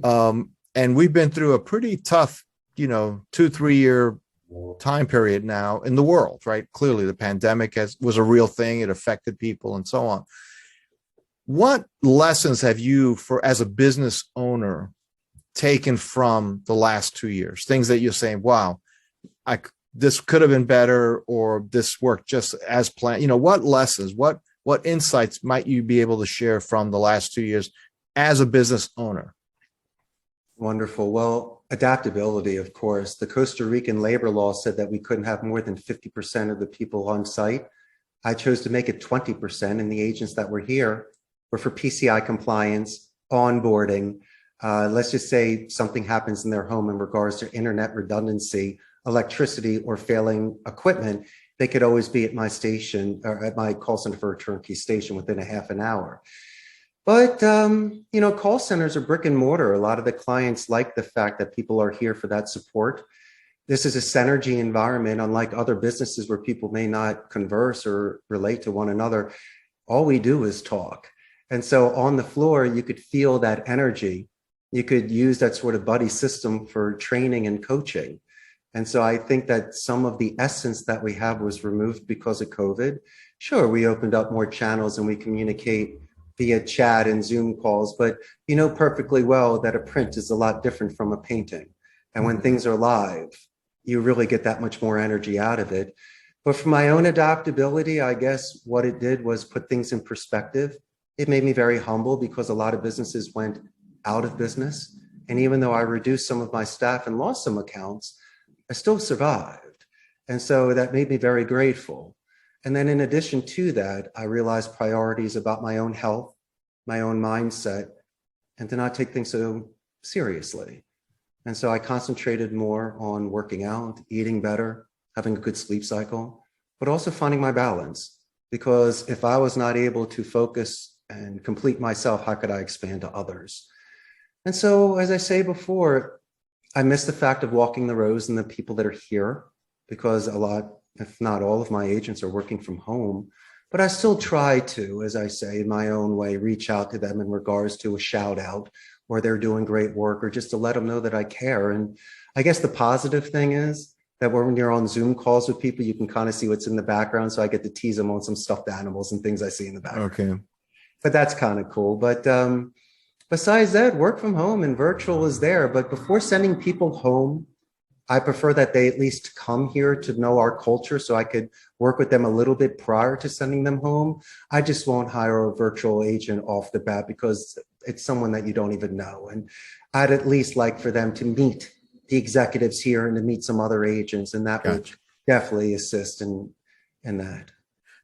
And we've been through a pretty tough, 2, 3 year time period now in the world, right? Clearly, the pandemic was a real thing. It affected people and so on. What lessons have you, as a business owner, taken from the last 2 years? Things that you're saying, wow, this could have been better, or this worked just as planned. What lessons, what insights might you be able to share from the last 2 years as a business owner? Wonderful. Well, adaptability, of course. The Costa Rican labor law said that we couldn't have more than 50% of the people on site. I chose to make it 20%, and the agents that were here were for PCI compliance, onboarding. Let's just say something happens in their home in regards to internet redundancy, electricity, or failing equipment. They could always be at my station or at my call center for a turnkey station within a half an hour. But, call centers are brick and mortar. A lot of the clients like the fact that people are here for that support. This is a synergy environment, unlike other businesses where people may not converse or relate to one another. All we do is talk. And so on the floor, you could feel that energy. You could use that sort of buddy system for training and coaching. And so I think that some of the essence that we have was removed because of COVID. Sure, we opened up more channels and we communicate via chat and Zoom calls, but you know perfectly well that a print is a lot different from a painting. And when things are live, you really get that much more energy out of it. But for my own adaptability, I guess what it did was put things in perspective. It made me very humble because a lot of businesses went out of business. And even though I reduced some of my staff and lost some accounts, I still survived. And so that made me very grateful. And then in addition to that, I realized priorities about my own health, my own mindset, and to not take things so seriously. And so I concentrated more on working out, eating better, having a good sleep cycle, but also finding my balance. Because if I was not able to focus and complete myself, how could I expand to others? And so, as I say before, I miss the fact of walking the rows and the people that are here, because a lot, if not all of my agents are working from home. But I still try to, as I say, in my own way, reach out to them in regards to a shout out, or they're doing great work, or just to let them know that I care. And I guess the positive thing is that when you're on Zoom calls with people, you can kind of see what's in the background. So I get to tease them on some stuffed animals and things I see in the background. Okay. But that's kind of cool. But besides that, work from home and virtual is there. But before sending people home, I prefer that they at least come here to know our culture so I could work with them a little bit prior to sending them home. I just won't hire a virtual agent off the bat because it's someone that you don't even know. And I'd at least like for them to meet the executives here and to meet some other agents. And that would definitely assist in that.